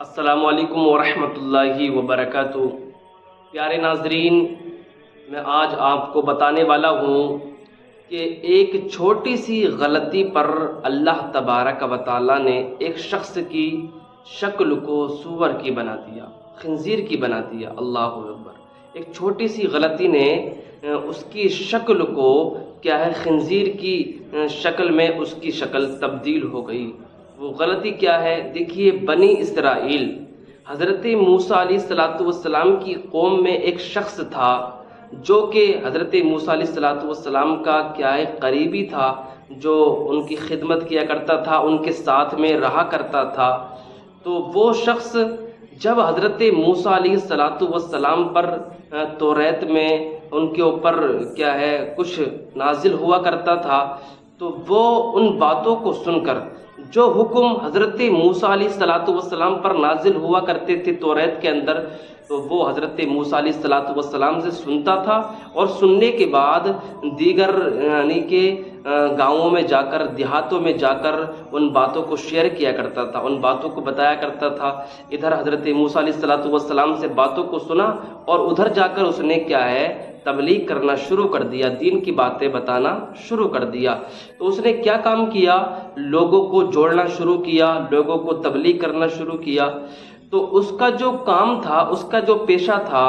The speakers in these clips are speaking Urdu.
السلام علیکم ورحمۃ اللہ وبرکاتہ۔ پیارے ناظرین، میں آج آپ کو بتانے والا ہوں کہ ایک چھوٹی سی غلطی پر اللہ تبارک و تعالیٰ نے ایک شخص کی شکل کو سور کی بنا دیا، خنزیر کی بنا دیا۔ اللہ اکبر۔ ایک چھوٹی سی غلطی نے اس کی شکل کو کیا ہے، خنزیر کی شکل میں اس کی شکل تبدیل ہو گئی۔ وہ غلطی کیا ہے؟ دیکھیے، بنی اسرائیل، حضرت موسیٰ علیہ السلام کی قوم میں ایک شخص تھا جو کہ حضرت موسیٰ علیہ السلام کا کیا ہے، قریبی تھا، جو ان کی خدمت کیا کرتا تھا، ان کے ساتھ میں رہا کرتا تھا۔ تو وہ شخص جب حضرت موسیٰ علیہ السلام پر توریت میں ان کے اوپر کیا ہے کچھ نازل ہوا کرتا تھا، تو وہ ان باتوں کو سن کر، جو حکم حضرت موسیٰ علیہ السلام پر نازل ہوا کرتے تھے توریت کے اندر، تو وہ حضرت موسیٰ علیہ السلام سے سنتا تھا، اور سننے کے بعد دیگر یعنی کہ گاؤں میں جا کر، دیہاتوں میں جا کر ان باتوں کو شیئر کیا کرتا تھا، ان باتوں کو بتایا کرتا تھا۔ ادھر حضرت موسیٰ علیہ السلام سے باتوں کو سنا، اور ادھر جا کر اس نے کیا ہے، تبلیغ کرنا شروع کر دیا، دین کی باتیں بتانا شروع کر دیا۔ تو اس نے کیا کام کیا؟ لوگوں کو جوڑنا شروع کیا، لوگوں کو تبلیغ کرنا شروع کیا۔ تو اس کا جو کام تھا، اس کا جو پیشہ تھا،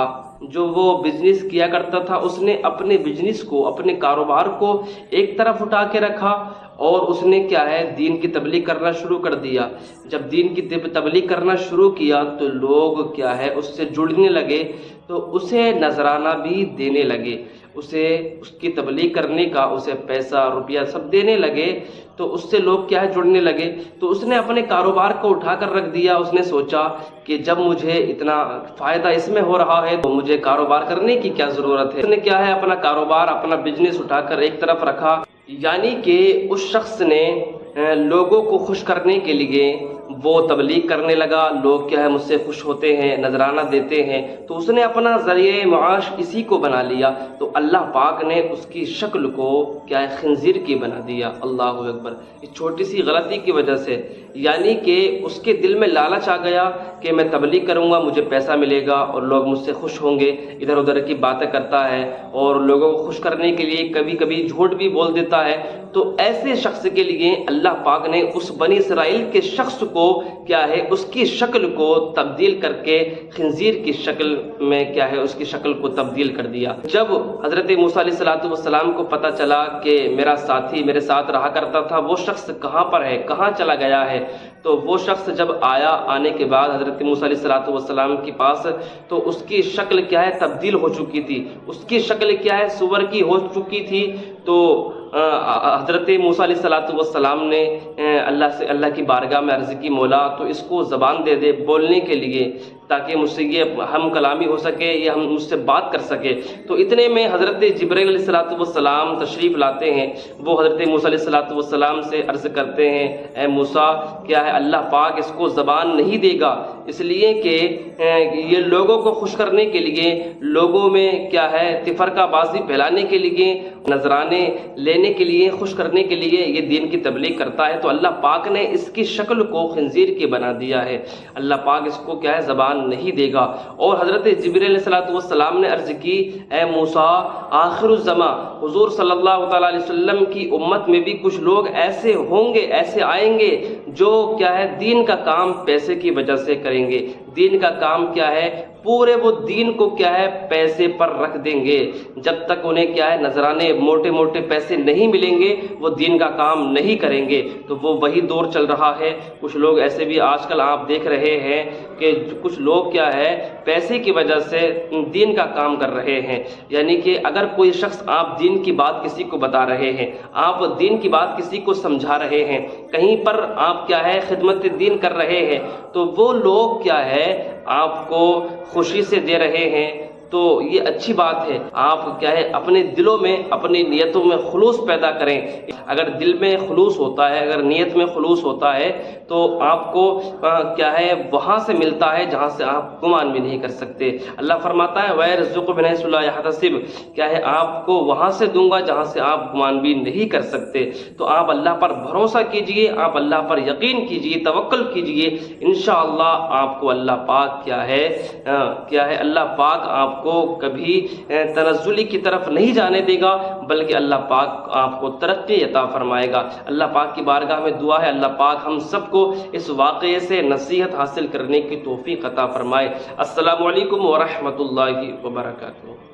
جو وہ بزنس کیا کرتا تھا، اس نے اپنے بزنس کو، اپنے کاروبار کو ایک طرف اٹھا کے رکھا، اور اس نے کیا ہے، دین کی تبلیغ کرنا شروع کر دیا۔ جب دین کی تبلیغ کرنا شروع کیا تو لوگ کیا ہے، اس سے جڑنے لگے، تو اسے نذرانہ بھی دینے لگے، اسے اس کی تبلیغ کرنے کا اسے پیسہ روپیہ سب دینے لگے۔ تو اس سے لوگ کیا ہے، جڑنے لگے۔ تو اس نے اپنے کاروبار کو اٹھا کر رکھ دیا۔ اس نے سوچا کہ جب مجھے اتنا فائدہ اس میں ہو رہا ہے تو مجھے کاروبار کرنے کی کیا ضرورت ہے۔ اس نے کیا ہے، اپنا کاروبار، اپنا بزنس اٹھا کر ایک طرف رکھا۔ یعنی کہ اس شخص نے لوگوں کو خوش کرنے کے لیے وہ تبلیغ کرنے لگا، لوگ کیا ہے، مجھ سے خوش ہوتے ہیں، نذرانہ دیتے ہیں، تو اس نے اپنا ذریعہ معاش اسی کو بنا لیا۔ تو اللہ پاک نے اس کی شکل کو کیا ہے، خنزیر کی بنا دیا۔ اللہ اکبر۔ اس چھوٹی سی غلطی کی وجہ سے، یعنی کہ اس کے دل میں لالچ آ گیا کہ میں تبلیغ کروں گا، مجھے پیسہ ملے گا اور لوگ مجھ سے خوش ہوں گے، ادھر ادھر کی باتیں کرتا ہے، اور لوگوں کو خوش کرنے کے لیے کبھی کبھی جھوٹ بھی بول دیتا ہے۔ تو ایسے شخص کے لیے اللہ پاک نے اس بنی اسرائیل کے شخص کو کیا ہے، اس کی شکل کو تبدیل کر کے خنزیر کی شکل میں کیا ہے، اس کی شکل کو تبدیل کر دیا۔ جب حضرت موسیٰ علیہ السلام کو پتہ چلا کہ میرا ساتھی میرے ساتھ رہا کرتا تھا، وہ شخص کہاں پر ہے، کہاں چلا گیا ہے، تو وہ شخص جب آیا، آنے کے بعد حضرت موسیٰ علیہ السلام کے پاس، تو اس کی شکل کیا ہے، تبدیل ہو چکی تھی، اس کی شکل کیا ہے، سور کی ہو چکی تھی۔ تو حضرت موسیٰ علیہ السلام نے اللہ کی بارگاہ میں عرض کی، مولا تو اس کو زبان دے دے بولنے کے لیے، تاکہ مجھ سے یہ ہم کلامی ہو سکے، یہ ہم مجھ سے بات کر سکے۔ تو اتنے میں حضرت جبرائیل علیہ السلام تشریف لاتے ہیں۔ وہ حضرت موسیٰ علیہ السلام سے عرض کرتے ہیں، اے موسیٰ، کیا ہے، اللہ پاک اس کو زبان نہیں دے گا، اس لیے کہ یہ لوگوں کو خوش کرنے کے لیے، لوگوں میں کیا ہے، تفرقہ بازی پھیلانے کے لیے، نذرانے لینے کے لیے، خوش کرنے کے لیے یہ دین کی تبلیغ کرتا ہے۔ تو اللہ پاک نے اس کی شکل کو خنزیر کی بنا دیا ہے، اللہ پاک اس کو کیا ہے، زبان نہیں دے گا۔ اور حضرت جبرائیل علیہ السلام نے عرض کی، اے موسیٰ، آخر الزمان حضور صلی اللہ تعالیٰ علیہ وسلم کی امت میں بھی کچھ لوگ ایسے ہوں گے، ایسے آئیں گے جو کیا ہے، دین کا کام پیسے کی وجہ سے کریں گے۔ دین کا کام کیا ہے، پورے وہ دین کو کیا ہے، پیسے پر رکھ دیں گے۔ جب تک انہیں کیا ہے، نذرانے، موٹے موٹے پیسے نہیں ملیں گے، وہ دین کا کام نہیں کریں گے۔ تو وہ وہی دور چل رہا ہے۔ کچھ لوگ ایسے بھی آج کل آپ دیکھ رہے ہیں کہ کچھ لوگ کیا ہے، پیسے کی وجہ سے دین کا کام کر رہے ہیں۔ یعنی کہ اگر کوئی شخص، آپ دین کی بات کسی کو بتا رہے ہیں، آپ دین کی بات کسی کو سمجھا رہے ہیں، کہیں پر آپ کیا ہے، خدمت دین کر رہے ہیں، تو وہ لوگ کیا ہے، آپ کو خوشی سے دے رہے ہیں، تو یہ اچھی بات ہے۔ آپ کیا ہے اپنے دلوں میں اپنی نیتوں میں خلوص پیدا کریں۔ اگر دل میں خلوص ہوتا ہے، اگر نیت میں خلوص ہوتا ہے تو آپ کو کیا ہے وہاں سے ملتا ہے جہاں سے آپ گمان بھی نہیں کر سکتے۔ اللہ فرماتا ہے وَيَرْزُقُ مِنْ حَيْثُ لَا يَحْتَسِبُ، کیا ہے آپ کو وہاں سے دوں گا جہاں سے آپ گمان بھی نہیں کر سکتے۔ تو آپ اللہ پر بھروسہ کیجئے، آپ اللہ پر یقین کیجئے، توکل کیجئے، انشاءاللہ آپ کو اللہ پاک کیا ہے اللہ پاک آپ کو کبھی تنزلی کی طرف نہیں جانے دے گا، بلکہ اللہ پاک آپ کو ترقی عطا فرمائے گا۔ اللہ پاک کی بارگاہ میں دعا ہے اللہ پاک ہم سب کو اس واقعے سے نصیحت حاصل کرنے کی توفیق عطا فرمائے۔ السلام علیکم ورحمۃ اللہ وبرکاتہ۔